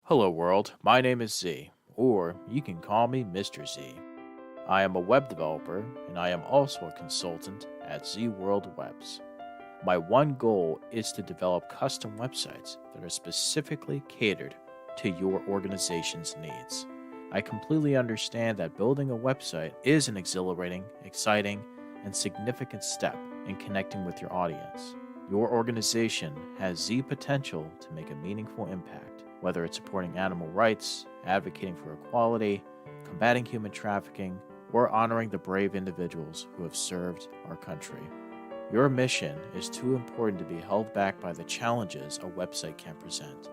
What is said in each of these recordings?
Hello, world. My name is Z, or you can call me Mr. Z. I am a web developer, and I am also a consultant at Z World Webs. My one goal is to develop custom websites that are specifically catered to your organization's needs. I completely understand that building a website is an exhilarating, exciting, and significant step in connecting with your audience. Your organization has Z potential to make a meaningful impact, whether it's supporting animal rights, advocating for equality, combating human trafficking, or honoring the brave individuals who have served our country. Your mission is too important to be held back by the challenges a website can present.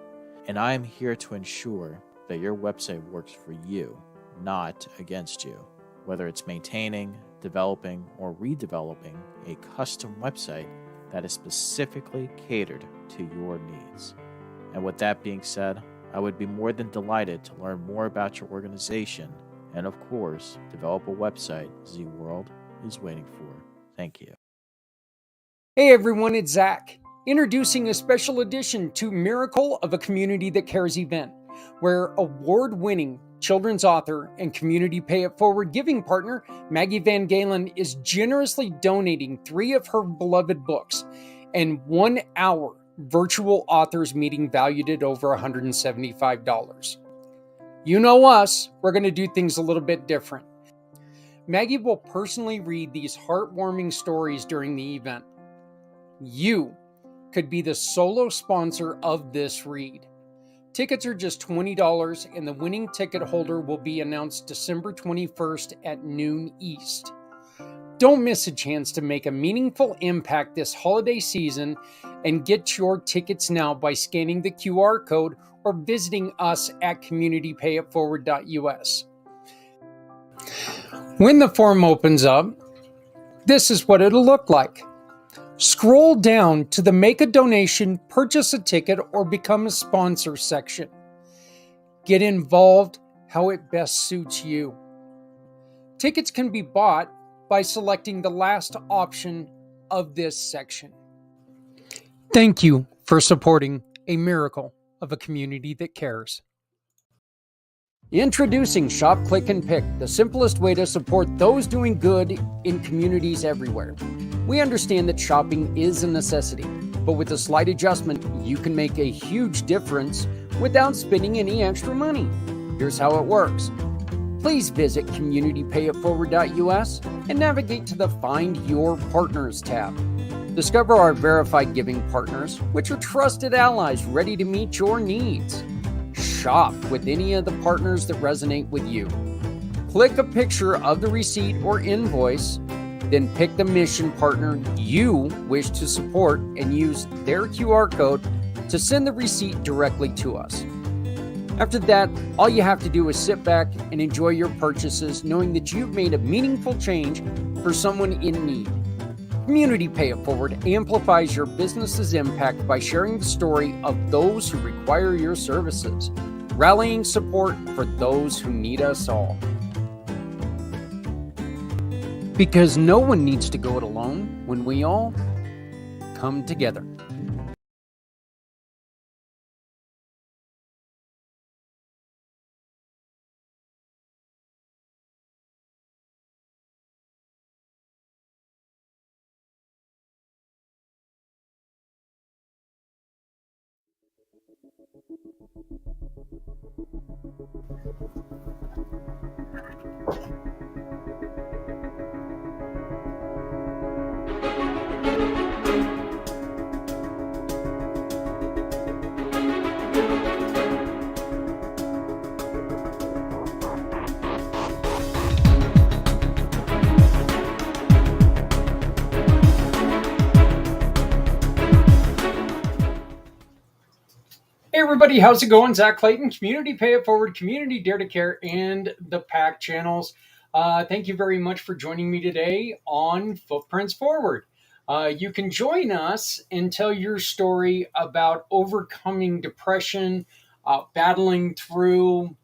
And I am here to ensure that your website works for you, not against you. Whether it's maintaining, developing, or redeveloping a custom website that is specifically catered to your needs. And with that being said, I would be more than delighted to learn more about your organization and, of course, develop a website Z World is waiting for. Thank you. Hey everyone, it's Zach, introducing a special edition to Miracle of a Community That Cares event, where award-winning children's author and community Pay It Forward giving partner Maggie Van Galen is generously donating 3 of her beloved books and 1 hour virtual authors meeting valued at over $175. You know us, we're going to do things a little bit different. Maggie will personally read these heartwarming stories during the event. You could be the solo sponsor of this read. Tickets are just $20, and the winning ticket holder will be announced December 21st at noon East. Don't miss a chance to make a meaningful impact this holiday season and get your tickets now by scanning the QR code or visiting us at communitypayitforward.us. When the form opens up, this is what it'll look like. Scroll down to the Make a Donation, Purchase a Ticket, or Become a Sponsor section. Get involved how it best suits you. Tickets can be bought by selecting the last option of this section. Thank you for supporting a miracle of a community that cares. Introducing Shop, Click, and Pick, the simplest way to support those doing good in communities everywhere. We understand that shopping is a necessity, but with a slight adjustment, you can make a huge difference without spending any extra money. Here's how it works. Please visit communitypayitforward.us and navigate to the Find Your Partners tab. Discover our verified giving partners, which are trusted allies ready to meet your needs. Shop with any of the partners that resonate with you. Click a picture of the receipt or invoice, then pick the mission partner you wish to support and use their QR code to send the receipt directly to us. After that, all you have to do is sit back and enjoy your purchases, knowing that you've made a meaningful change for someone in need. Community Pay It Forward amplifies your business's impact by sharing the story of those who require your services, rallying support for those who need us all. Because no one needs to go it alone when we all come together. Hey everybody, how's it going? Zach Clayton, Community Pay It Forward, Community Dare to Care, and the PAC channels. Thank you very much for joining me today on Footprints Forward. You can join us and tell your story about overcoming depression, battling through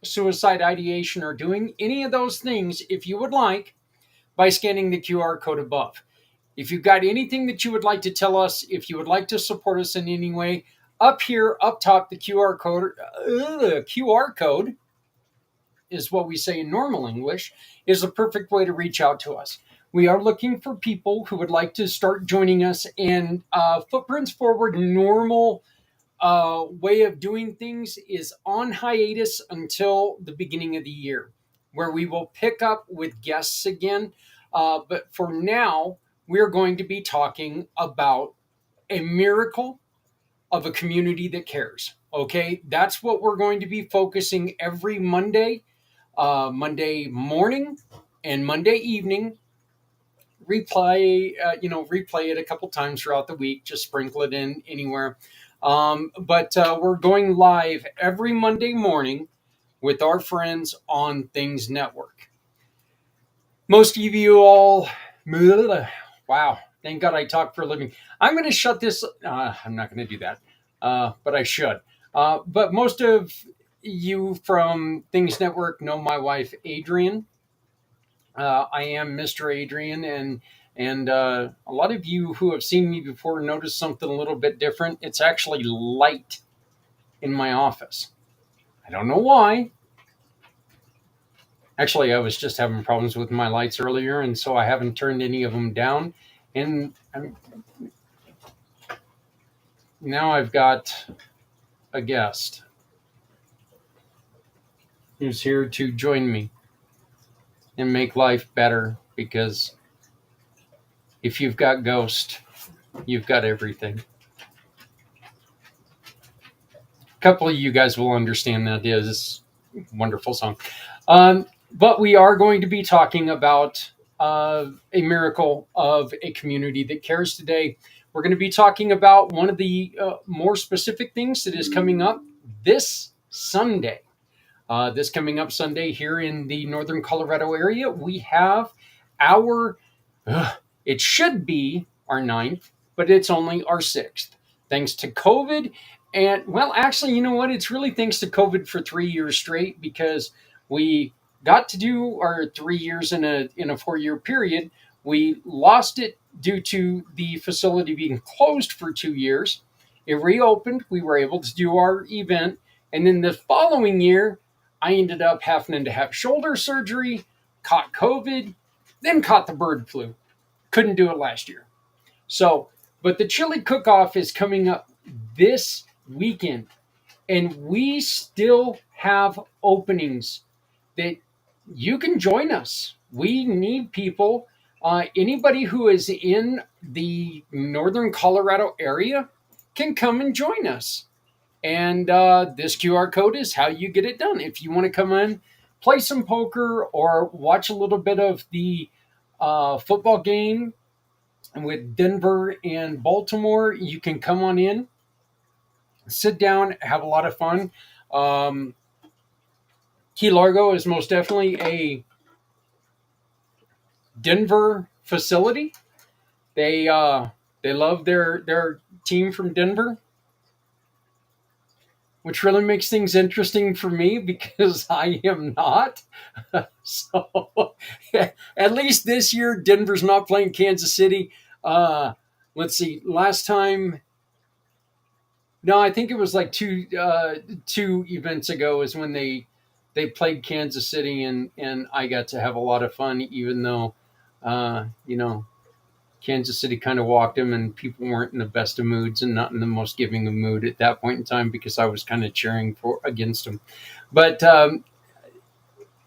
suicide ideation, or doing any of those things if you would like by scanning the QR code above. If you've got anything that you would like to tell us, if you would like to support us in any way, Up here, up top, the QR code is what we say in normal English, is the perfect way to reach out to us. We are looking for people who would like to start joining us, and Footprints Forward normal way of doing things is on hiatus until the beginning of the year, where we will pick up with guests again. But for now, we're going to be talking about a miracle of a community that cares. Okay, that's what we're going to be focusing every Monday, Monday morning and Monday evening. Replay it a couple times throughout the week. Just sprinkle it in anywhere. But we're going live every Monday morning with our friends on Things Network. Most of you all, wow, thank God I talk for a living. I'm going to shut this. I'm not going to do that, but I should. But most of you from Things Network know my wife, Adrian. I am Mr. Adrian, and a lot of you who have seen me before noticed something a little bit different. It's actually light in my office. I don't know why. Actually, I was just having problems with my lights earlier, and so I haven't turned any of them down. And now I've got a guest who's here to join me and make life better, because if you've got Ghost, you've got everything. A couple of you guys will understand that is a wonderful song. But we are going to be talking about a miracle of a community that cares today. We're going to be talking about one of the more specific things that is coming up this Sunday. This coming up Sunday here in the Northern Colorado area, we have our, it should be our 9th, but it's only our 6th. Thanks to COVID. And, well, actually, you know what? It's really thanks to COVID for 3 years straight, because we got to do our 3 years in a 4-year period. We lost it due to the facility being closed for 2 years. It reopened. We were able to do our event. And then the following year, I ended up having to have shoulder surgery, caught COVID, then caught the bird flu. Couldn't do it last year. So, but the chili cook-off is coming up this weekend, and we still have openings that you can join us. We need people. Anybody who is in the Northern Colorado area can come and join us. And this QR code is how you get it done. If you want to come in, play some poker, or watch a little bit of the football game with Denver and Baltimore, you can come on in, sit down, have a lot of fun. Key Largo is most definitely a Denver facility. They love their team from Denver, which really makes things interesting for me, because I am not. So at least this year, Denver's not playing Kansas City. Let's see. Last time, no, I think it was like two events ago is when they played Kansas City, and I got to have a lot of fun, even though, Kansas City kind of walked them, and people weren't in the best of moods and not in the most giving of mood at that point in time, because I was kind of cheering against them. But,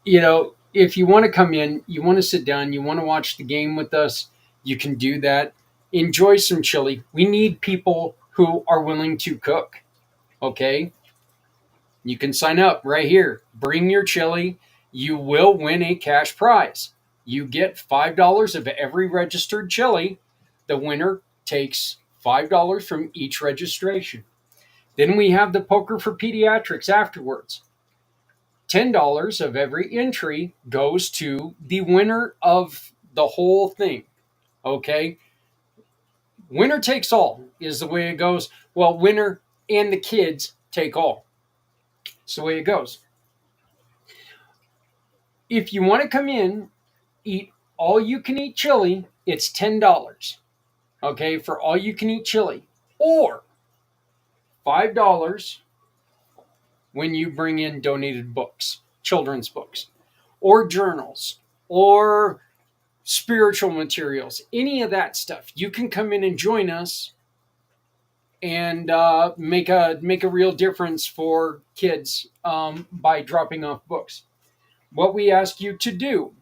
if you want to come in, you want to sit down, you want to watch the game with us, you can do that. Enjoy some chili. We need people who are willing to cook. Okay? You can sign up right here. Bring your chili. You will win a cash prize. You get $5 of every registered chili. The winner takes $5 from each registration. Then we have the poker for pediatrics afterwards. $10 of every entry goes to the winner of the whole thing. Okay? Winner takes all is the way it goes. Well, winner and the kids take all. It's the way it goes. If you want to come in, eat all you can eat chili, it's $10. Okay, for all you can eat chili. Or $5 when you bring in donated books, children's books, or journals, or spiritual materials, any of that stuff. You can come in and join us and make a real difference for kids by dropping off books. What we ask you to do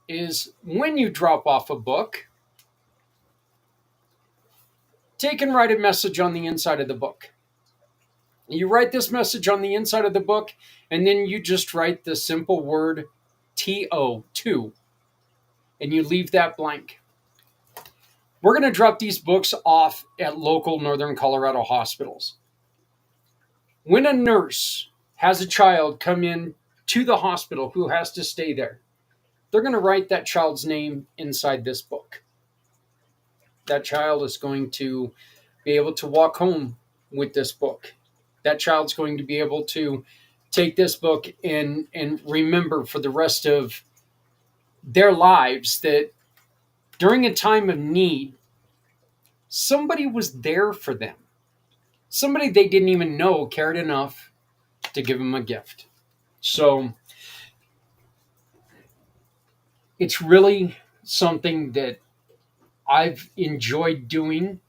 is, when you drop off a book, take and write a message on the inside of the book. You write this message on the inside of the book, and then you just write the simple word TO2, and you leave that blank. We're going to drop these books off at local Northern Colorado hospitals. When a nurse has a child come in to the hospital who has to stay there, they're going to write that child's name inside this book. That child is going to be able to walk home with this book. That child's going to be able to take this book and remember for the rest of their lives that during a time of need, somebody was there for them. Somebody they didn't even know cared enough to give them a gift. So it's really something that I've enjoyed doing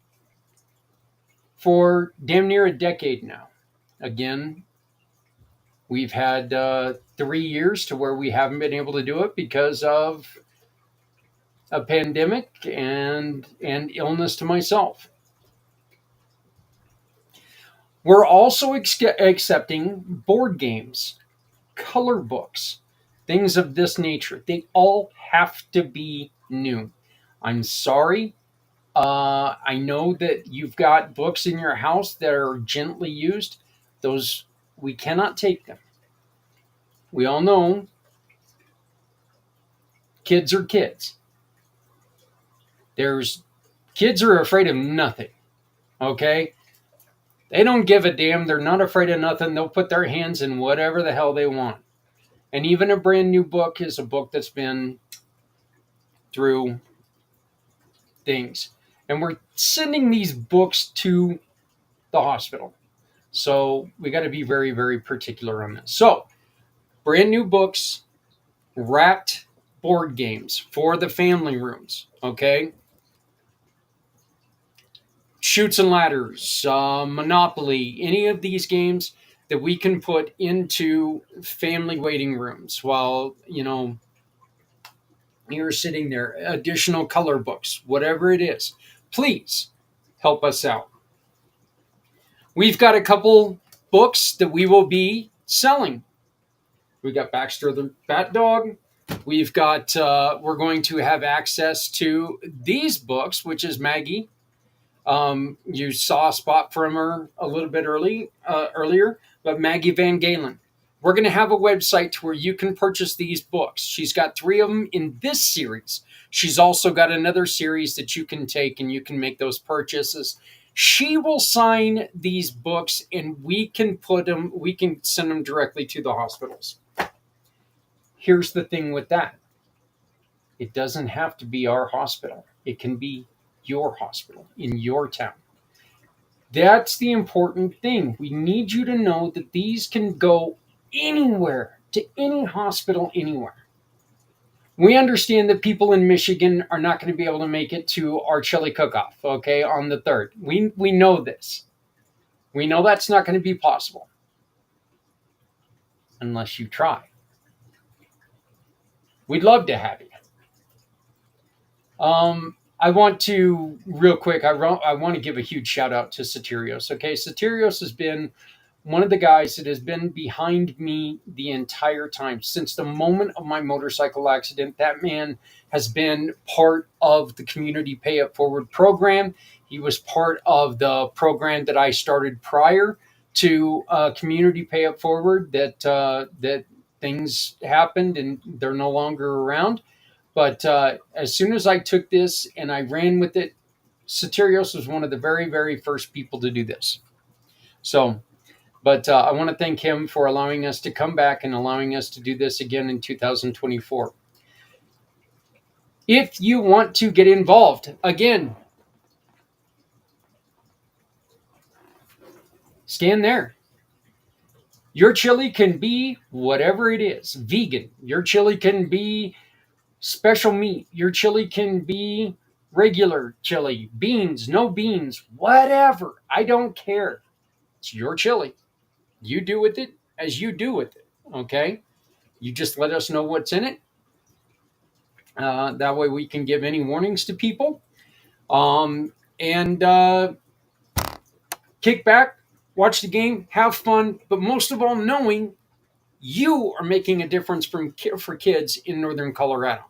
for damn near a decade now. Again, we've had 3 years to where we haven't been able to do it because of a pandemic and illness to myself. We're also accepting board games, color books, things of this nature. They all have to be new. I'm sorry. I know that you've got books in your house that are gently used. Those, we cannot take them. We all know kids are kids. Kids are afraid of nothing. Okay? They don't give a damn. They're not afraid of nothing. They'll put their hands in whatever the hell they want. And even a brand new book is a book that's been through things. And we're sending these books to the hospital. So we got to be very, very particular on this. So, brand new books, wrapped board games for the family rooms. Okay? Chutes and Ladders, Monopoly, any of these games that we can put into family waiting rooms while, you're sitting there. Additional color books, whatever it is. Please help us out. We've got a couple books that we will be selling. We got Baxter the Bat Dog. We've got, we're going to have access to these books, which is Maggie. You saw a spot from her a little bit earlier, but Maggie Van Galen. We're going to have a website to where you can purchase these books. She's got 3 of them in this series. She's also got another series that you can take and you can make those purchases. She will sign these books and we can send them directly to the hospitals. Here's the thing with that. It doesn't have to be our hospital. It can be your hospital in your town. That's the important thing. We need you to know that these can go anywhere, to any hospital anywhere. We understand that people in Michigan are not going to be able to make it to our chili cook-off, okay, on the 3rd. We know this. We know that's not going to be possible unless you try. We'd love to have you. I want to, real quick, I want to give a huge shout out to Soterios. Okay, Soterios has been one of the guys that has been behind me the entire time. Since the moment of my motorcycle accident, that man has been part of the Community Pay It Forward program. He was part of the program that I started prior to Community Pay It Forward, that things happened and they're no longer around. But as soon as I took this and I ran with it, Soterios was one of the very, very first people to do this. So, but I want to thank him for allowing us to come back and allowing us to do this again in 2024. If you want to get involved, again, stand there. Your chili can be whatever it is, vegan. Your chili can be special meat. Your chili can be regular chili, beans, no beans, whatever. I don't care. It's your chili. You do with it as you do with it. Okay? You just let us know what's in it. That way we can give any warnings to people. And kick back, watch the game, have fun, but most of all, knowing you are making a difference for kids in Northern Colorado.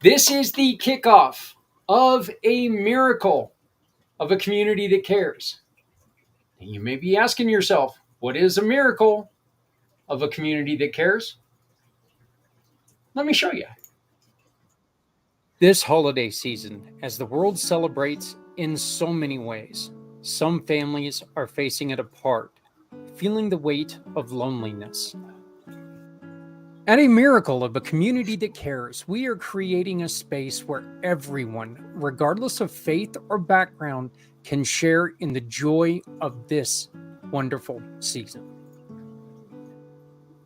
This is the kickoff of a miracle of a community that cares. And you may be asking yourself, what is a miracle of a community that cares? Let me show you. This holiday season, as the world celebrates in so many ways, some families are facing it apart, feeling the weight of loneliness. At a miracle of a community that cares, we are creating a space where everyone, regardless of faith or background, can share in the joy of this wonderful season.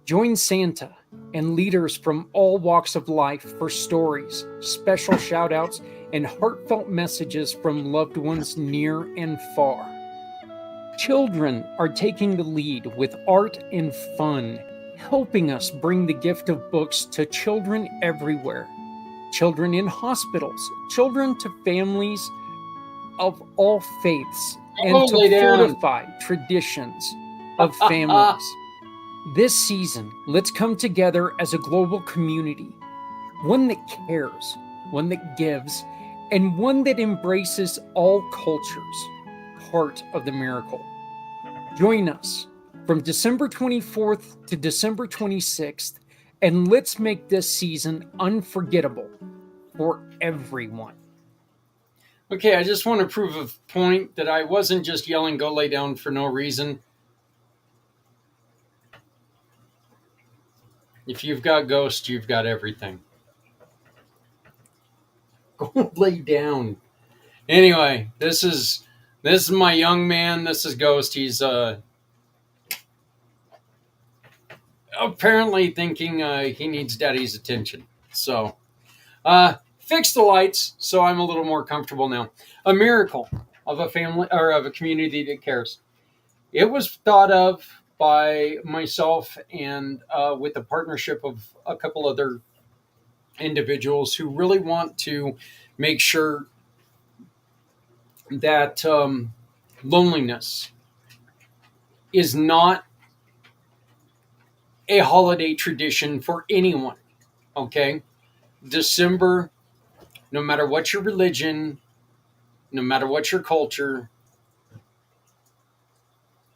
Join Santa and leaders from all walks of life for stories, special shout-outs, and heartfelt messages from loved ones near and far. Children are taking the lead with art and fun, helping us bring the gift of books to children everywhere. Children in hospitals, children to families of all faiths, and to fortify traditions of families. This season, let's come together as a global community, one that cares, one that gives, and one that embraces all cultures, part of the miracle. Join us from December 24th to December 26th, and let's make this season unforgettable for everyone. Okay, I just want to prove a point that I wasn't just yelling, "Go lay down" for no reason. If you've got Ghost, you've got everything. Go lay down. Anyway, this is my young man. This is Ghost. He's apparently thinking he needs daddy's attention. So, fix the lights so I'm a little more comfortable now. A miracle of a family or of a community that cares. It was thought of by myself and with the partnership of a couple other individuals who really want to make sure that loneliness is not a holiday tradition for anyone. Okay? December, no matter what your religion, no matter what your culture,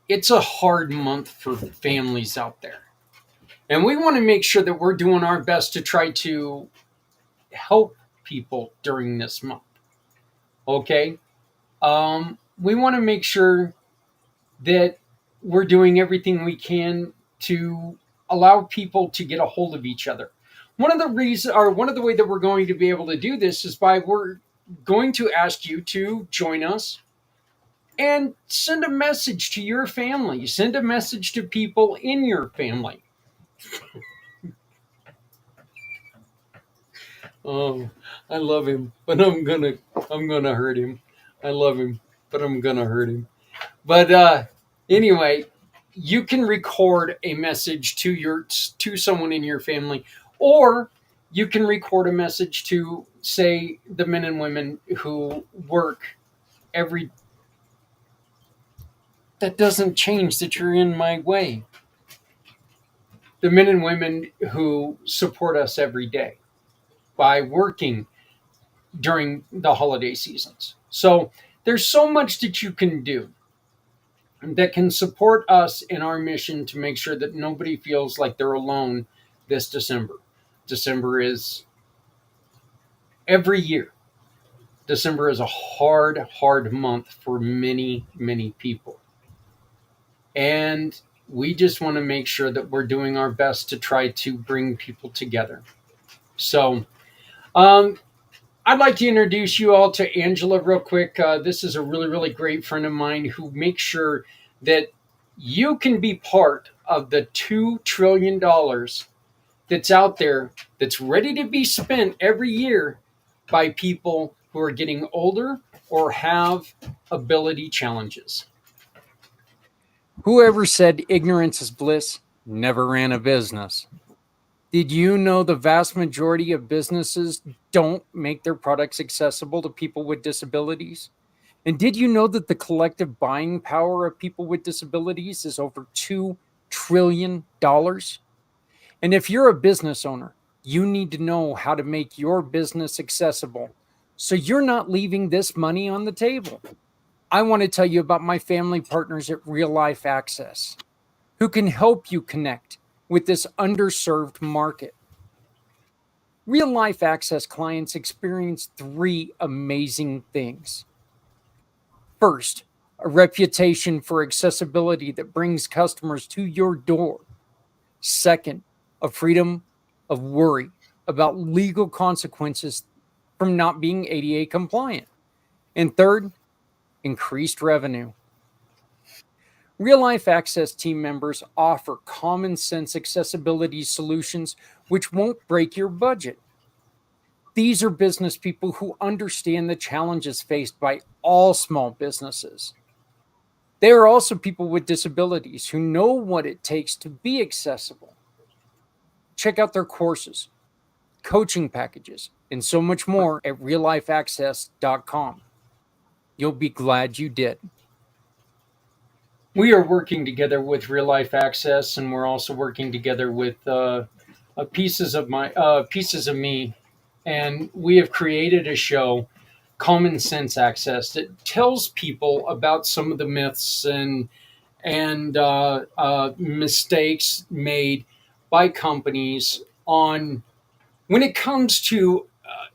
it's a hard month for families out there. And we want to make sure that we're doing our best to try to help people during this month. Okay? We want to make sure that we're doing everything we can to allow people to get a hold of each other. One of the ways that we're going to be able to do this is we're going to ask you to join us and send a message to your family. Send a message to people in your family. Oh, I love him, but I'm gonna hurt him. I love him, but I'm gonna hurt him. But anyway, you can record a message to someone in your family, or you can record a message to, say, the men and women who work every. That doesn't change that you're in my way. The men and women who support us every day by working during the holiday seasons. So there's so much that you can do that can support us in our mission to make sure that nobody feels like they're alone this December. December is every year. December is a hard month for many, many people. And we just want to make sure that we're doing our best to try to bring people together. So, I'd like to introduce you all to Angela real quick. This is a really, really great friend of mine who makes sure that you can be part of the $2 trillion that's out there that's ready to be spent every year by people who are getting older or have ability challenges. Whoever said ignorance is bliss never ran a business. Did you know the vast majority of businesses don't make their products accessible to people with disabilities? And did you know that the collective buying power of people with disabilities is over $2 trillion? And if you're a business owner, you need to know how to make your business accessible so you're not leaving this money on the table. I want to tell you about my family partners at Real Life Access, who can help you connect with this underserved market. Real Life Access clients experience three amazing things. First, a reputation for accessibility that brings customers to your door. Second, a freedom of worry about legal consequences from not being ADA compliant. And third, increased revenue. Real Life Access team members offer common sense accessibility solutions which won't break your budget. These are business people who understand the challenges faced by all small businesses. They are also people with disabilities who know what it takes to be accessible. Check out their courses, coaching packages, and so much more at reallifeaccess.com. You'll be glad you did. We are working together with Real Life Access, and we're also working together with pieces of me, and we have created a show, Common Sense Access, that tells people about some of the myths and mistakes made by companies on when it comes to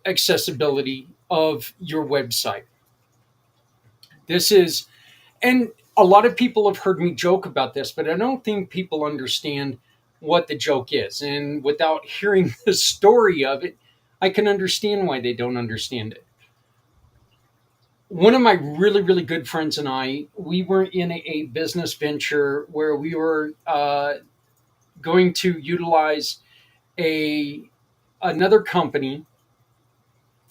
accessibility of your website. This is, and a lot of people have heard me joke about this, but I don't think people understand what the joke is. And without hearing the story of it, I can understand why they don't understand it. One of my really, really good friends and I, we were in a business venture where we were going to utilize another company,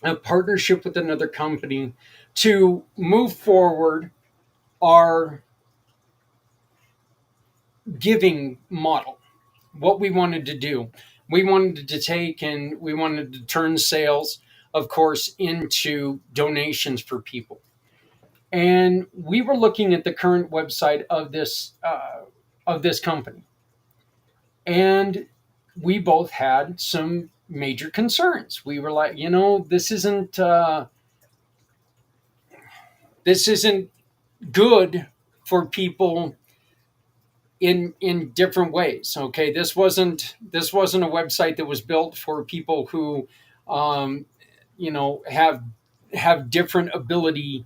a partnership with another company to move forward our giving model. What we wanted to do, we wanted to take and we wanted to turn sales, of course, into donations for people. And we were looking at the current website of this company, and we both had some major concerns. We were like, this isn't good for people in different ways. Okay, this wasn't a website that was built for people who have different ability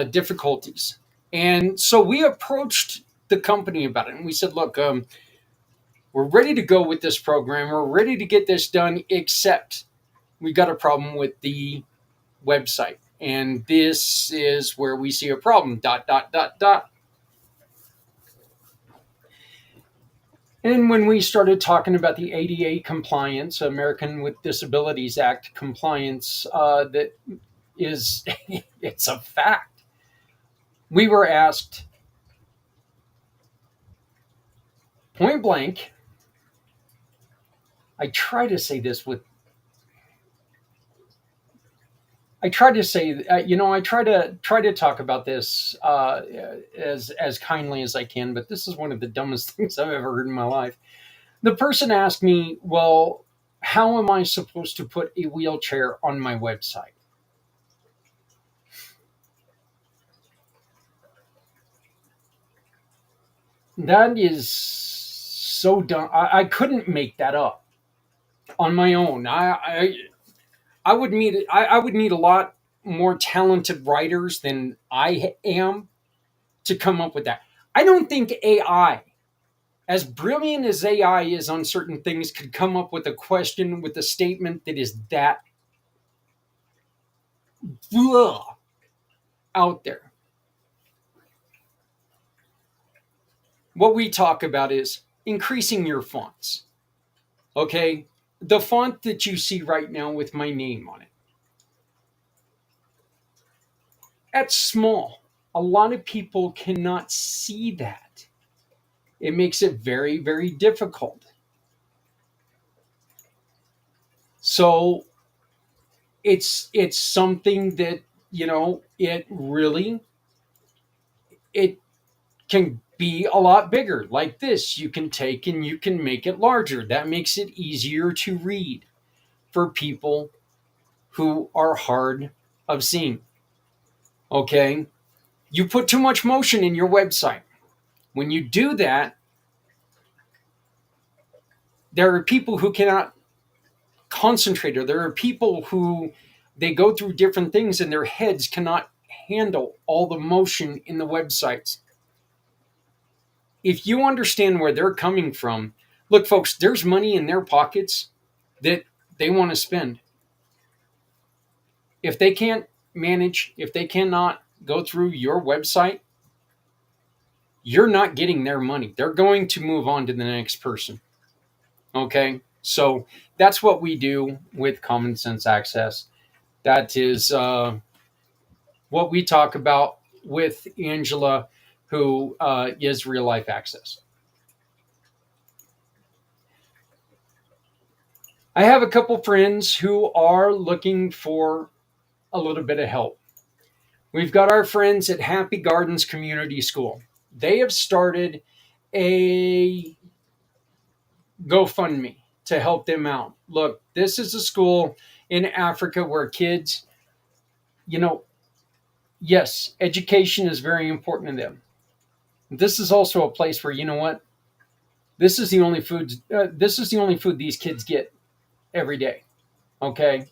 difficulties. And so we approached the company about it, and we said, look, we're ready to go with this program, we're ready to get this done, except we got a problem with the website, and this is where we see a problem, dot dot dot dot. And when we started talking about the ADA compliance, American with Disabilities Act compliance, that is, it's a fact. We were asked point blank. I try to say this with, I try to say, I try to talk about this as kindly as I can, but this is one of the dumbest things I've ever heard in my life. The person asked me, well, how am I supposed to put a wheelchair on my website? That is so dumb. I couldn't make that up on my own. I would need a lot more talented writers than I am to come up with that. I don't think AI, as brilliant as AI is on certain things, could come up with a question with a statement that is that blah, out there. what we talk about is increasing your fonts. Okay, the font that you see right now with my name on it, that's small. A lot of people cannot see that. It makes it very, very difficult. So it's something that, it really, it can be a lot bigger. Like this, you can take and you can make it larger. That makes it easier to read for people who are hard of seeing. Okay, you put too much motion in your website. When you do that, there are people who cannot concentrate, or there are people who they go through different things and their heads cannot handle all the motion in the websites. If you understand where they're coming from, look, folks, there's money in their pockets that they want to spend. If they can't manage, if they cannot go through your website, you're not getting their money. They're going to move on to the next person. Okay, so that's what we do with Common Sense Access. That is what we talk about with Angela, who is Real Life Access. I have a couple friends who are looking for a little bit of help. We've got our friends at Happy Gardens Community School. They have started a GoFundMe to help them out. Look, this is a school in Africa where kids, yes, education is very important to them. This is also a place where, this is the only food. This is the only food these kids get every day. Okay.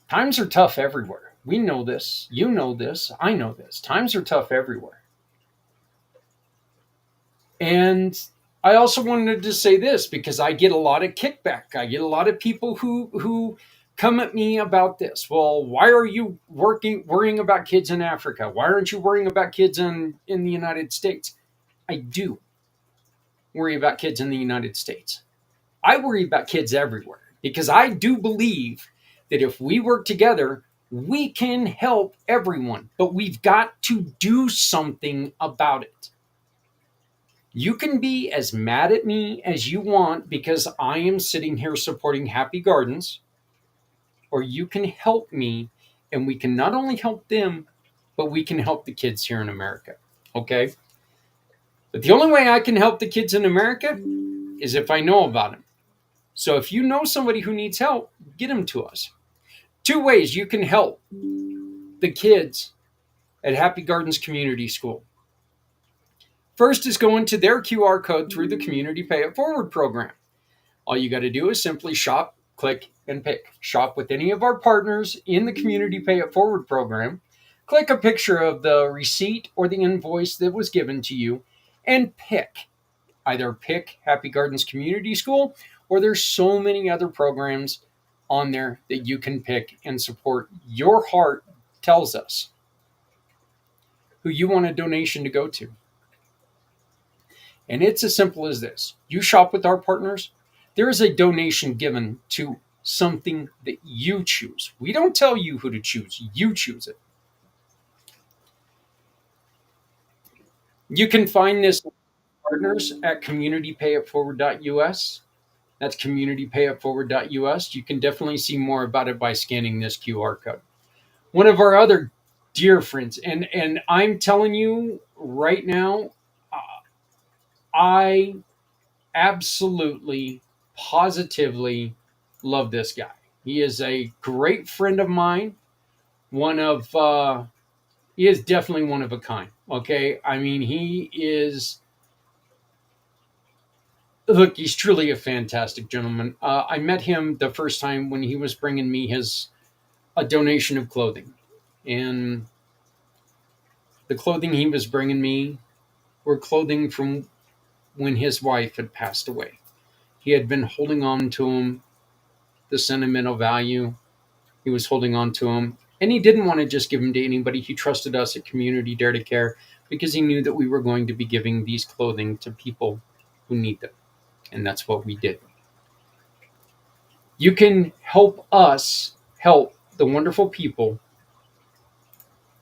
Times are tough everywhere. We know this. You know this. I know this. Times are tough everywhere. And I also wanted to say this because I get a lot of kickback. I get a lot of people who come at me about this. Well, why are you worrying about kids in Africa? Why aren't you worrying about kids in the United States? I do worry about kids in the United States. I worry about kids everywhere because I do believe that if we work together, we can help everyone, but we've got to do something about it. You can be as mad at me as you want because I am sitting here supporting Happy Gardens, or you can help me and we can not only help them, but we can help the kids here in America. Okay? But the only way I can help the kids in America is if I know about them. So if you know somebody who needs help, get them to us. 2 ways you can help the kids at Happy Gardens Community School. First is go into their QR code through the Community Pay It Forward program. All you got to do is simply shop, click, and pick. Shop with any of our partners in the Community Pay It Forward program. Click a picture of the receipt or the invoice that was given to you and pick. Either pick Happy Gardens Community School, or there's so many other programs on there that you can pick and support. Your heart tells us who you want a donation to go to. And it's as simple as this. You shop with our partners, there is a donation given to something that you choose. We don't tell you who to choose. You choose it. You can find this partners at communitypayitforward.us. That's communitypayitforward.us. You can definitely see more about it by scanning this QR code. One of our other dear friends, and I'm telling you right now, I absolutely, positively love this guy. He is a great friend of mine. He is definitely one of a kind. Okay, I mean, he's truly a fantastic gentleman. I met him the first time when he was bringing me a donation of clothing, and the clothing he was bringing me were clothing from when his wife had passed away. He had been holding on to them, the sentimental value. He was holding on to them. And he didn't want to just give them to anybody. He trusted us at Community Dare to Care because he knew that we were going to be giving these clothing to people who need them. And that's what we did. You can help us help the wonderful people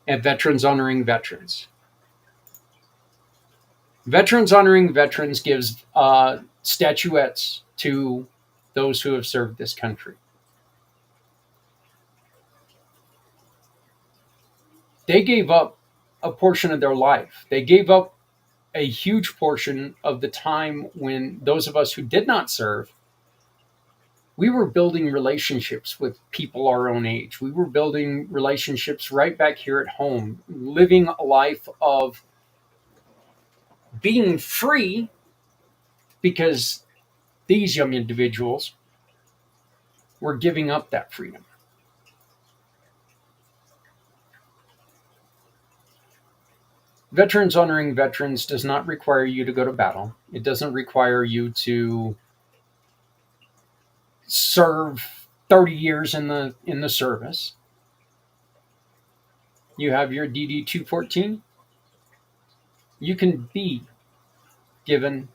at Veterans Honoring Veterans. Veterans Honoring Veterans gives statuettes to those who have served this country. They gave up a portion of their life. They gave up a huge portion of the time when those of us who did not serve, we were building relationships with people our own age. We were building relationships right back here at home, living a life of being free, because these young individuals were giving up that freedom. Veterans Honoring Veterans does not require you to go to battle. It doesn't require you to serve 30 years in the service. You have your DD 214. You can be given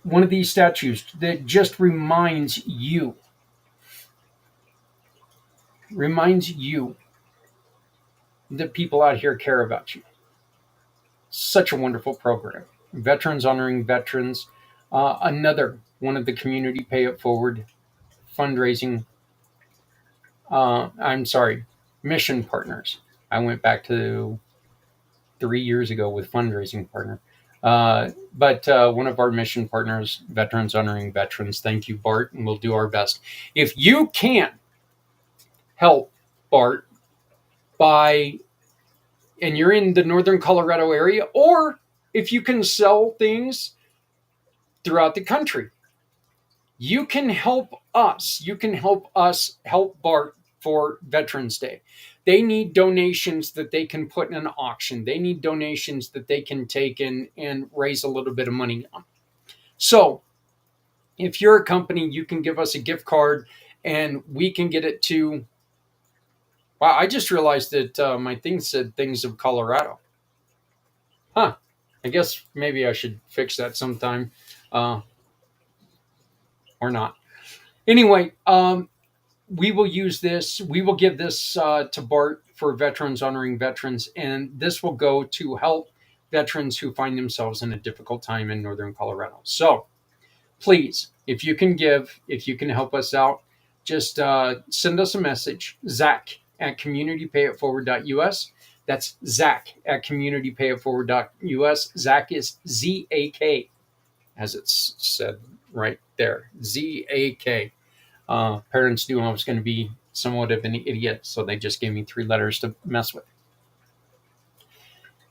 one of these statues that just reminds you that people out here care about you. Such a wonderful program. Veterans Honoring Veterans. Another one of the Community Pay It Forward fundraising, mission partners. I went back to 3 years ago with fundraising partner. But one of our mission partners, Veterans Honoring Veterans, thank you, Bart, and we'll do our best. If you can help Bart and you're in the northern Colorado area, or if you can sell things throughout the country, you can help us. You can help us help Bart for Veterans Day. They need donations that they can put in an auction. They need donations that they can take in and raise a little bit of money on. So if you're a company, you can give us a gift card and we can get it to... Wow, I just realized that my thing said Things of Colorado. I guess maybe I should fix that sometime. Or not. Anyway, we will use this. We will give this to Bart for Veterans Honoring Veterans, and this will go to help veterans who find themselves in a difficult time in northern Colorado. So please, if you can give, if you can help us out, just send us a message, Zach at communitypayitforward.us. That's Zach at communitypayitforward.us. Zach is Z-A-K, as it's said right there, Z-A-K. Parents knew I was going to be somewhat of an idiot, so they just gave me 3 letters to mess with.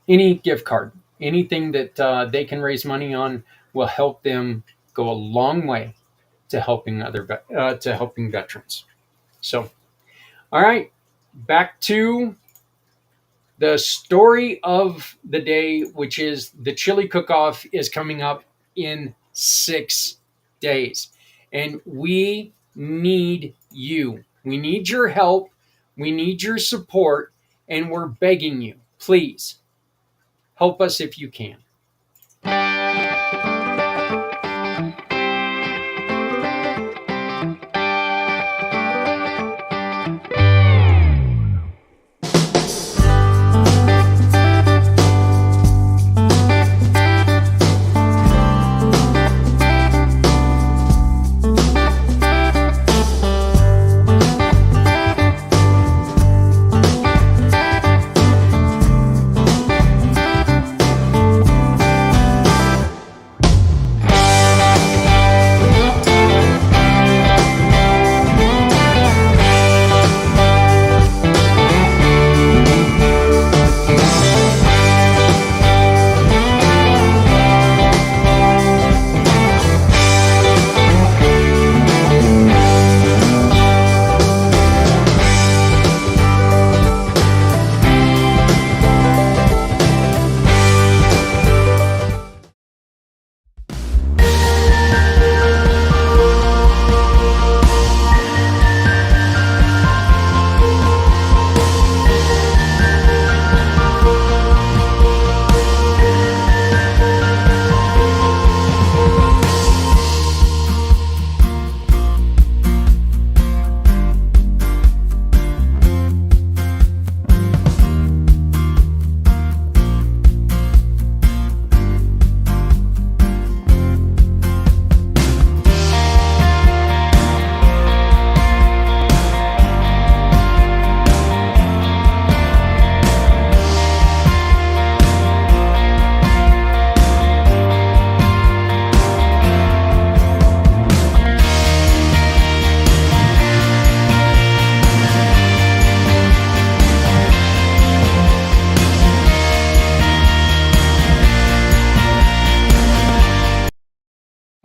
Any gift card, anything that they can raise money on will help them go a long way to helping veterans. So, all right, back to the story of the day, which is the chili cook-off is coming up in 6 days. And we need you. We need your help. We need your support. And we're begging you, please, help us if you can.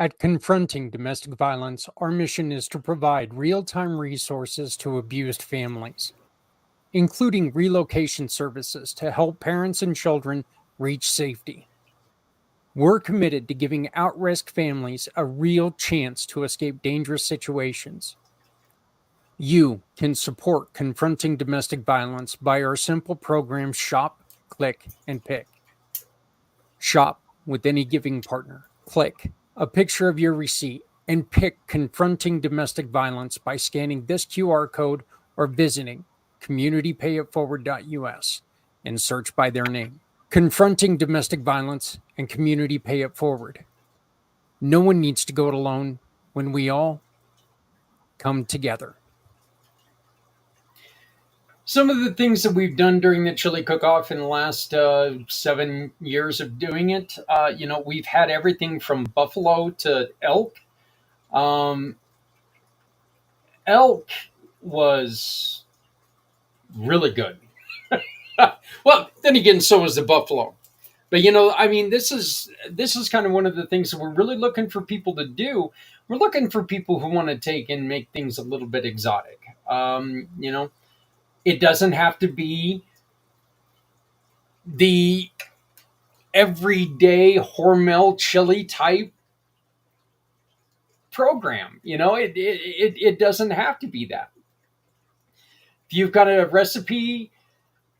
At Confronting Domestic Violence, our mission is to provide real-time resources to abused families, including relocation services to help parents and children reach safety. We're committed to giving at-risk families a real chance to escape dangerous situations. You can support Confronting Domestic Violence by our simple program Shop, Click, and Pick. Shop with any giving partner. Click a picture of your receipt and pick Confronting Domestic Violence by scanning this QR code or visiting communitypayitforward.us and search by their name. Confronting Domestic Violence and Community Pay It Forward. No one needs to go it alone when we all come together. Some of the things that we've done during the chili cook-off in the last 7 years of doing it, we've had everything from buffalo to elk. Elk was really good. Well, then again, so was the buffalo. But this is kind of one of the things that we're really looking for people to do. We're looking for people who want to take and make things a little bit exotic. It doesn't have to be the everyday Hormel chili type program. It doesn't have to be that. If you've got a recipe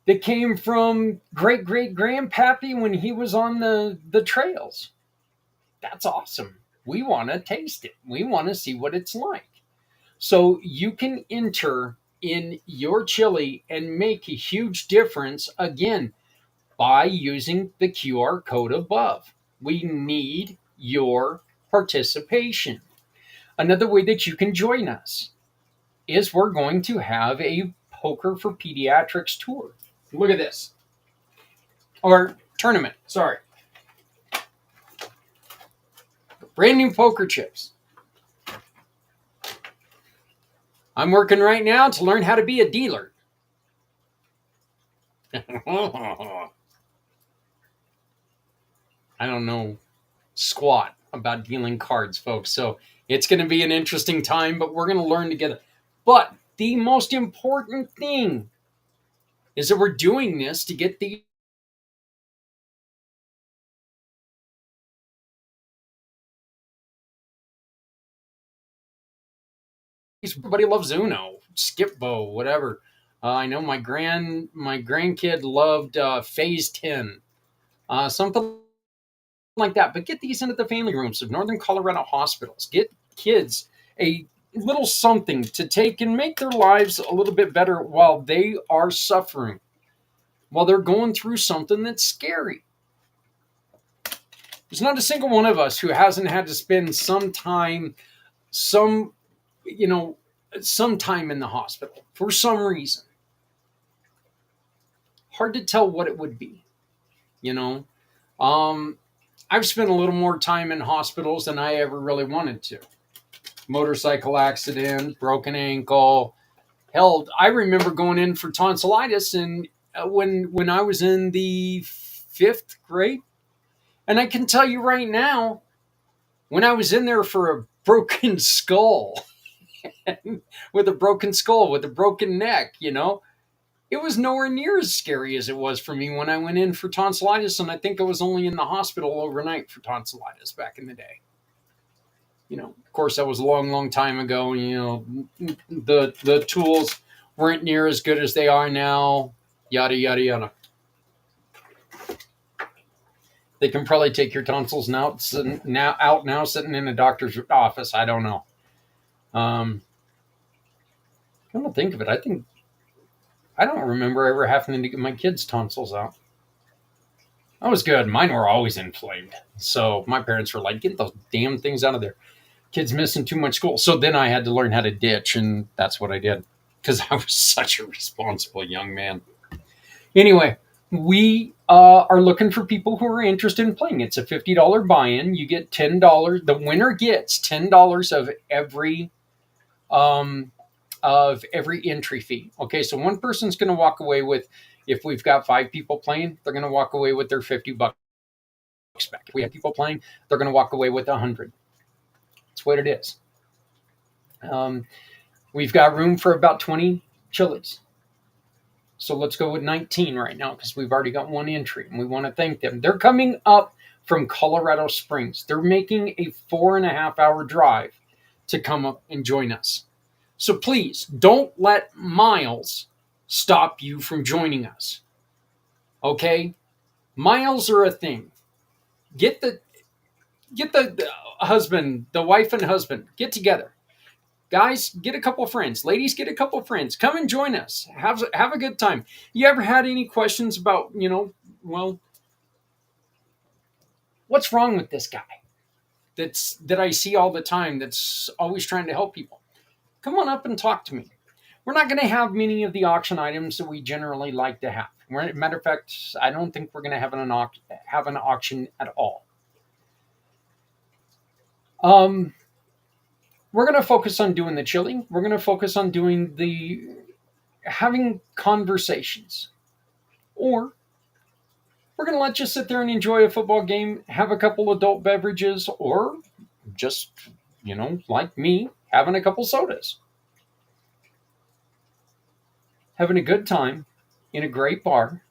that came from great-great-grandpappy when he was on the trails, that's awesome. We want to taste it. We want to see what it's like. So you can enter in your chili and make a huge difference, again, by using the QR code above. We need your participation. Another way that you can join us is we're going to have a Poker for Pediatrics tour. Look at this. Or tournament, sorry. Brand new poker chips. I'm working right now to learn how to be a dealer. I don't know squat about dealing cards, folks. So it's going to be an interesting time, but we're going to learn together. But the most important thing is that we're doing this to get the everybody loves Uno, Skip-Bo, whatever. I know my grandkid loved Phase 10, something like that. But get these into the family rooms of Northern Colorado hospitals. Get kids a little something to take and make their lives a little bit better while they are suffering, while they're going through something that's scary. There's not a single one of us who hasn't had to spend some time in the hospital for some reason. Hard to tell what it would be, I've spent a little more time in hospitals than I ever really wanted to. Motorcycle accident, broken ankle. Hell, I remember going in for tonsillitis and when I was in the 5th grade. And I can tell you right now, when I was in there for a broken skull, with a broken skull, with a broken neck, it was nowhere near as scary as it was for me when I went in for tonsillitis, and I think I was only in the hospital overnight for tonsillitis back in the day. Of course, that was a long, long time ago. The tools weren't near as good as they are now. Yada, yada, yada. They can probably take your tonsils out now, sitting in a doctor's office. I don't know. Come to think of it, I don't remember ever having to get my kids' tonsils out. That was good. Mine were always inflamed. So my parents were like, get those damn things out of there. Kids missing too much school. So then I had to learn how to ditch, and that's what I did because I was such a responsible young man. Anyway, we are looking for people who are interested in playing. It's a $50 buy-in. You get $10. The winner gets $10 of every entry fee. Okay, so one person's going to walk away with, if we've got 5 people playing, they're going to walk away with their $50 back. If we have people playing, they're going to walk away with $100. That's what it is. We've got room for about 20 chilies. So let's go with 19 right now because we've already got one entry and we want to thank them. They're coming up from Colorado Springs. They're making a 4.5-hour drive to come up and join us. So please don't let miles stop you from joining us. Okay? Miles are a thing. Get the husband, the wife and husband, get together. Guys, get a couple friends. Ladies, get a couple friends. Come and join us. Have a good time. You ever had any questions about, well, what's wrong with this guy that I see all the time that's always trying to help people? Come on up and talk to me. We're not going to have many of the auction items that we generally like to have. Matter of fact, I don't think we're going to have an auction at all. We're going to focus on doing the chili. We're going to focus on having conversations. Or we're going to let you sit there and enjoy a football game, have a couple adult beverages, or just, like me, having a couple sodas. Having a good time in a great bar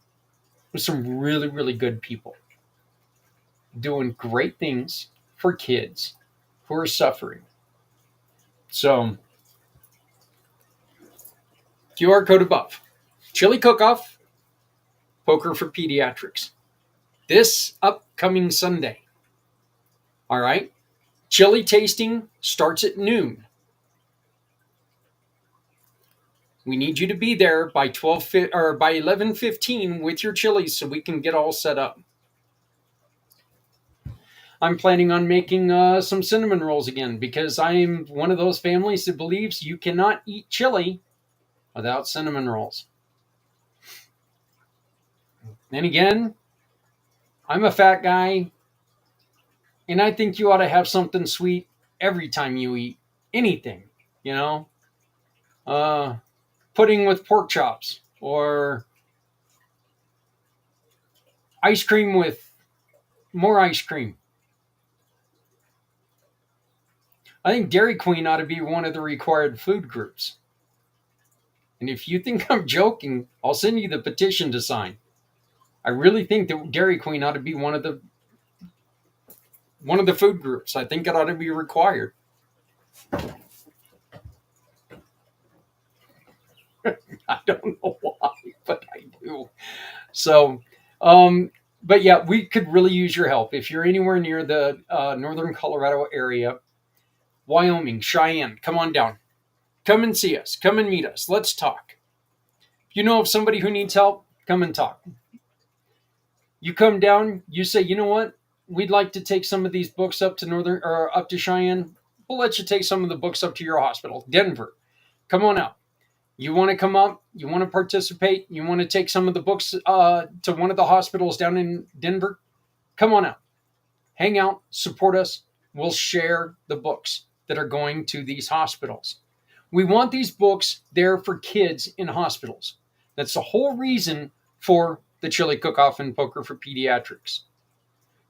with some really, really good people. Doing great things for kids who are suffering. So, QR code above. Chili Cook-Off, Poker for Pediatrics. This upcoming Sunday. All right? Chili tasting starts at noon. We need you to be there by 11:15 with your chilies so we can get all set up. I'm planning on making some cinnamon rolls again because I'm one of those families that believes you cannot eat chili without cinnamon rolls. Then again, I'm a fat guy, and I think you ought to have something sweet every time you eat anything, pudding with pork chops or ice cream with more ice cream. I think Dairy Queen ought to be one of the required food groups. And if you think I'm joking, I'll send you the petition to sign. I really think that Dairy Queen ought to be one of the food groups. I think it ought to be required. I don't know why, but I do. So, but yeah, we could really use your help. If you're anywhere near the northern Colorado area, Wyoming, Cheyenne, come on down. Come and see us. Come and meet us. Let's talk. If you know of somebody who needs help, come and talk. You come down, you say, you know what? We'd like to take some of these books up to Cheyenne. We'll let you take some of the books up to your hospital. Denver, come on out. You want to come up? You want to participate? You want to take some of the books to one of the hospitals down in Denver? Come on out. Hang out. Support us. We'll share the books that are going to these hospitals. We want these books there for kids in hospitals. That's the whole reason for the Chili Cook-Off and Poker for Pediatrics.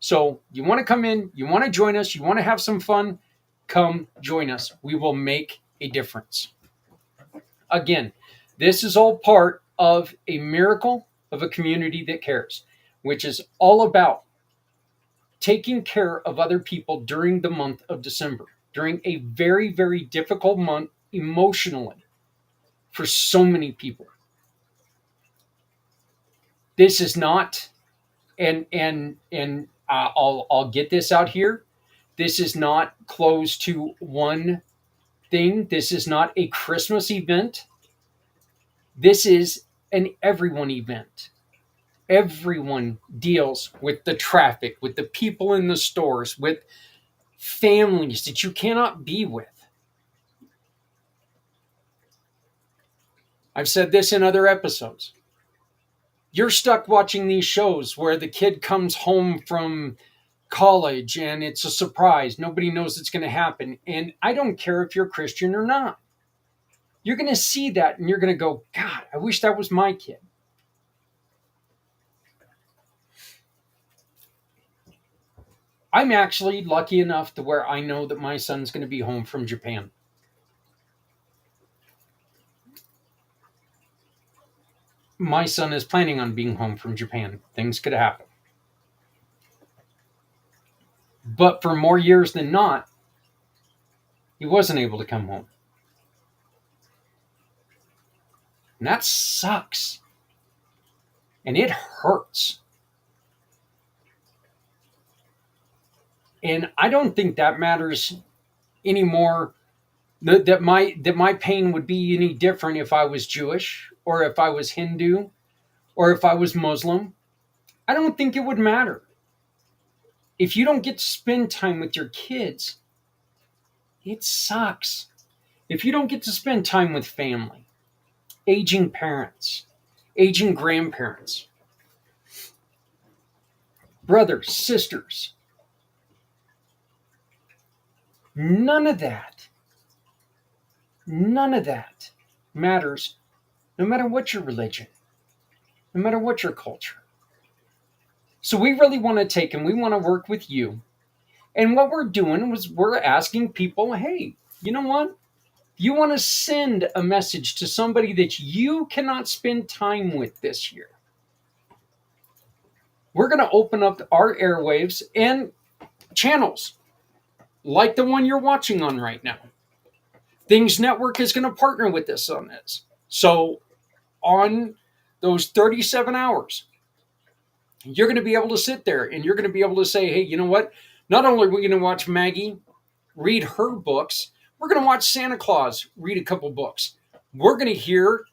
So you want to come in, you want to join us, you want to have some fun, come join us. We will make a difference. Again, this is all part of a miracle of a community that cares, which is all about taking care of other people during the month of December, during a very, very difficult month emotionally for so many people. This is not, and I'll get this out here. This is not closed to one thing. This is not a Christmas event. This is an everyone event. Everyone deals with the traffic, with the people in the stores, with families that you cannot be with. I've said this in other episodes. You're stuck watching these shows where the kid comes home from college and it's a surprise. Nobody knows it's going to happen. And I don't care if you're Christian or not. You're going to see that and you're going to go, God, I wish that was my kid. I'm actually lucky enough to where I know that my son's going to be home from Japan. My son is planning on being home from Japan. Things could happen. But for more years than not, he wasn't able to come home. And that sucks. And it hurts. And I don't think that matters anymore. That my pain would be any different if I was Jewish or if I was Hindu or if I was Muslim. I don't think it would matter. If you don't get to spend time with your kids, it sucks. If you don't get to spend time with family, aging parents, aging grandparents, brothers, sisters, none of that matters, no matter what your religion, no matter what your culture. So we really want to take and we want to work with you. And what we're doing was we're asking people, hey, you know what? You want to send a message to somebody that you cannot spend time with this year. We're going to open up our airwaves and channels like the one you're watching on right now. Things Network is going to partner with us on this. So on those 37 hours, you're going to be able to sit there and you're going to be able to say, hey, you know what? Not only are we going to watch Maggie read her books, we're going to watch Santa Claus read a couple books. We're going to hear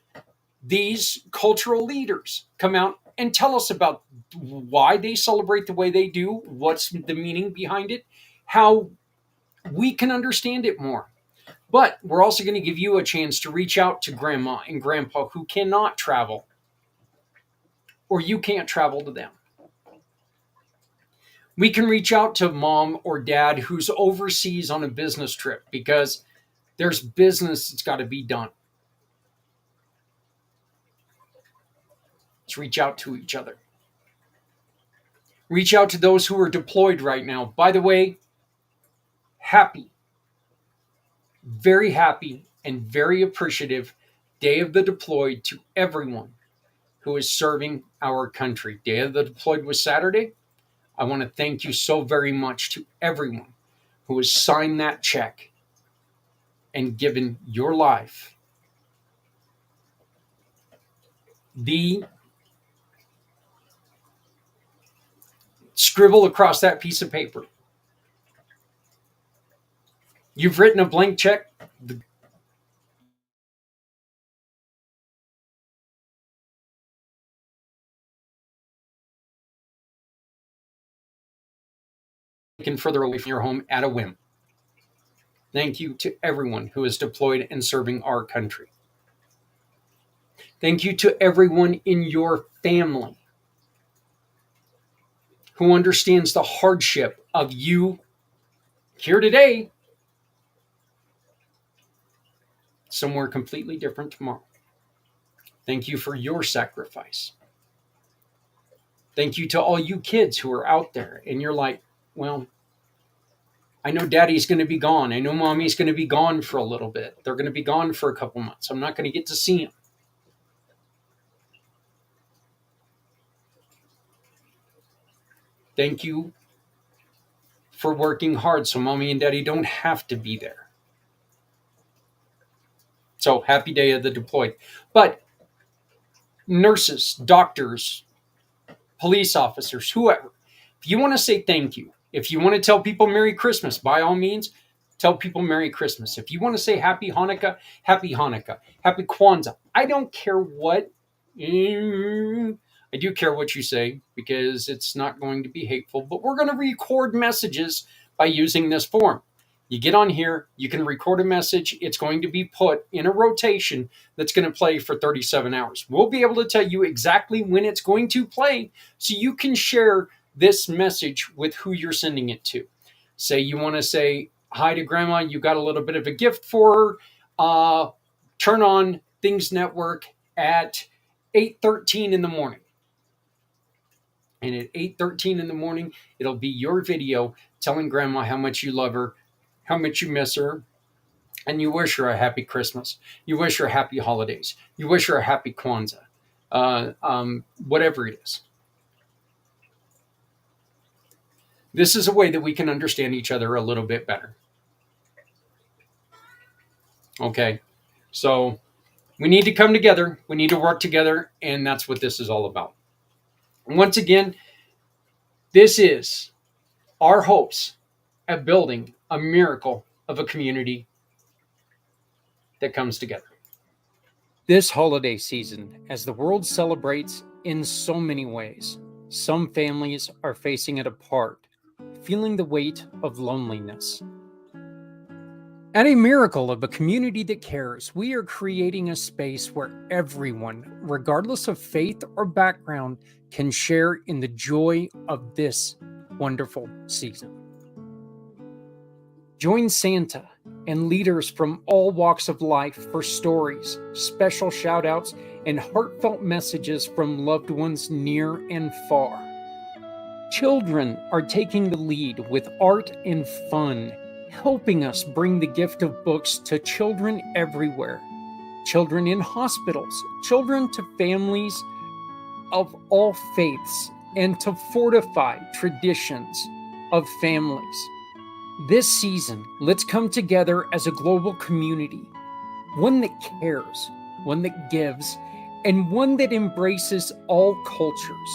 these cultural leaders come out and tell us about why they celebrate the way they do, what's the meaning behind it, how we can understand it more. But we're also going to give you a chance to reach out to grandma and grandpa who cannot travel, or you can't travel to them. We can reach out to mom or dad who's overseas on a business trip because there's business that's got to be done. Let's reach out to each other. Reach out to those who are deployed right now. By the way, happy, very happy, and very appreciative Day of the Deployed to everyone who is serving our country. Day of the Deployed was Saturday. I want to thank you so very much to everyone who has signed that check and given your life the scribble across that piece of paper. You've written a blank check. Taken further away from your home at a whim. Thank you to everyone who is deployed and serving our country. Thank you to everyone in your family who understands the hardship of you here today, somewhere completely different tomorrow. Thank you for your sacrifice. Thank you to all you kids who are out there and you're like, well, I know daddy's going to be gone. I know mommy's going to be gone for a little bit. They're going to be gone for a couple months. I'm not going to get to see them. Thank you for working hard so mommy and daddy don't have to be there. So happy Day of the Deployed. But nurses, doctors, police officers, whoever, if you want to say thank you, if you want to tell people Merry Christmas, by all means, tell people Merry Christmas. If you want to say Happy Hanukkah, Happy Hanukkah, Happy Kwanzaa. I don't care what. I do care what you say because it's not going to be hateful, but we're going to record messages by using this form. You get on here, you can record a message. It's going to be put in a rotation that's going to play for 37 hours. We'll be able to tell you exactly when it's going to play so you can share this message with who you're sending it to. Say you want to say hi to grandma, you got a little bit of a gift for her. Turn on Things Network at 8:13 in the morning. And at 8:13 in the morning, it'll be your video telling grandma how much you love her, how much you miss her, and you wish her a happy Christmas. You wish her happy holidays. You wish her a happy Kwanzaa, whatever it is. This is a way that we can understand each other a little bit better. Okay, so we need to come together. We need to work together, and that's what this is all about. And once again, this is our hopes at building a miracle of a community that comes together. This holiday season, as the world celebrates in so many ways, some families are facing it apart, feeling the weight of loneliness. At a miracle of a community that cares, we are creating a space where everyone, regardless of faith or background, can share in the joy of this wonderful season. Join Santa and leaders from all walks of life for stories, special shout-outs, and heartfelt messages from loved ones near and far. Children are taking the lead with art and fun, helping us bring the gift of books to children everywhere. Children in hospitals, children to families of all faiths, and to fortify traditions of families. This season, let's come together as a global community, one that cares, one that gives, and one that embraces all cultures,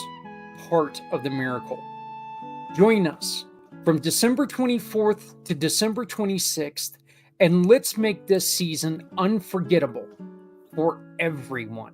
part of the miracle. Join us from December 24th to December 26th, and let's make this season unforgettable for everyone.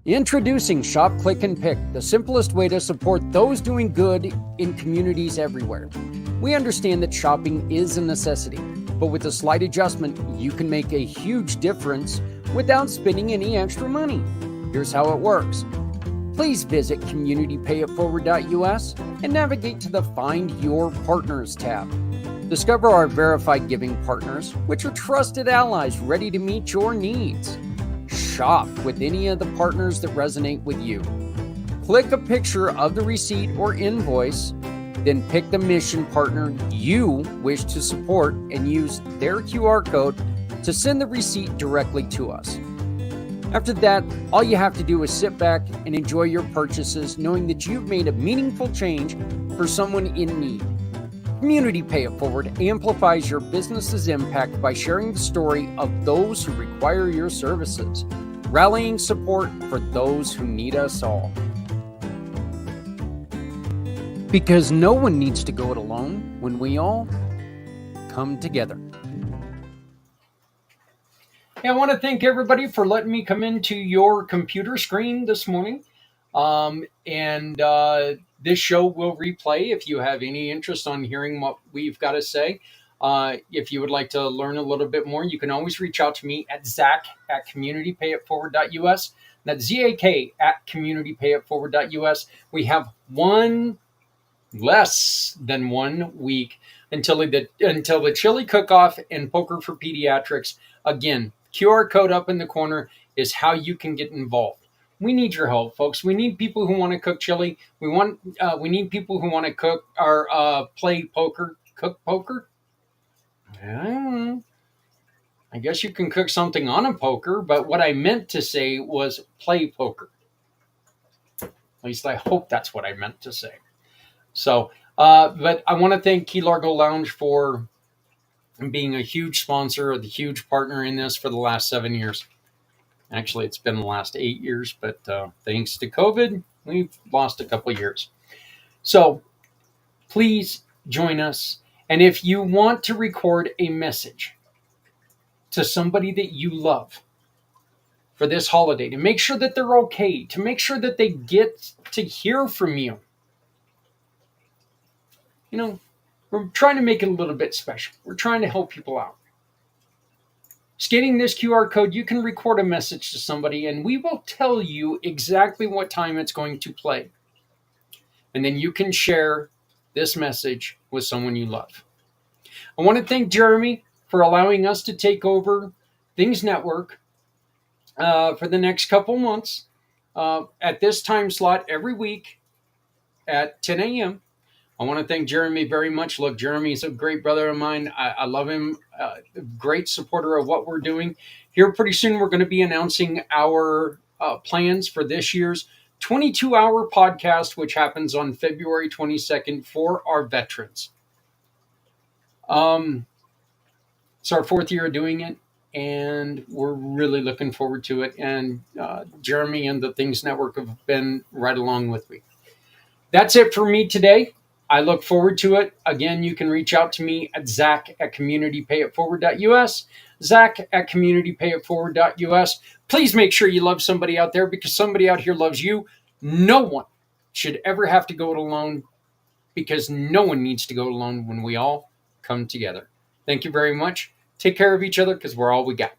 Introducing Shop, Click, and Pick, the simplest way to support those doing good in communities everywhere. We understand that shopping is a necessity, but with a slight adjustment, you can make a huge difference without spending any extra money. Here's how it works. Please visit communitypayitforward.us and navigate to the Find Your Partners tab. Discover our verified giving partners, which are trusted allies ready to meet your needs. Shop with any of the partners that resonate with you. Click a picture of the receipt or invoice, then pick the mission partner you wish to support and use their QR code to send the receipt directly to us. After that, all you have to do is sit back and enjoy your purchases, knowing that you've made a meaningful change for someone in need. Community Pay It Forward amplifies your business's impact by sharing the story of those who require your services, rallying support for those who need us all. Because no one needs to go it alone when we all come together. Hey, I want to thank everybody for letting me come into your computer screen this morning. This show will replay if you have any interest on hearing what we've got to say. If you would like to learn a little bit more, you can always reach out to me at zach@communitypayitforward.us. That's ZAK@communitypayitforward.us. We have less than 1 week until the chili cook-off and Poker for Pediatrics. Again, QR code up in the corner is how you can get involved. We need your help, folks. We need people who want to cook chili. We need people who want to cook or play poker. Cook poker? I don't know. I guess you can cook something on a poker, but what I meant to say was play poker. At least I hope that's what I meant to say. So, but I want to thank Key Largo Lounge for being a huge sponsor, a huge partner in this for the last 7 years. Actually, it's been the last 8 years, but thanks to COVID, we've lost a couple of years. So please join us. And if you want to record a message to somebody that you love, for this holiday, to make sure that they're okay, to make sure that they get to hear from you. You know, we're trying to make it a little bit special. We're trying to help people out. Scanning this QR code, you can record a message to somebody, and we will tell you exactly what time it's going to play. And then you can share this message with someone you love. I want to thank Jeremy for allowing us to take over Things Network for the next couple months at this time slot every week at 10 a.m. I want to thank Jeremy very much. Look, Jeremy's a great brother of mine. I love him. Great supporter of what we're doing. Here pretty soon, we're going to be announcing our plans for this year's 22-hour podcast, which happens on February 22nd for our veterans. It's our 4th year of doing it, and we're really looking forward to it. And Jeremy and the Things Network have been right along with me. That's it for me today. I look forward to it. Again, you can reach out to me at zach@communitypayitforward.us, zach@communitypayitforward.us. Please make sure you love somebody out there, because somebody out here loves you. No one should ever have to go it alone, because no one needs to go alone when we all come together. Thank you very much. Take care of each other, because we're all we got.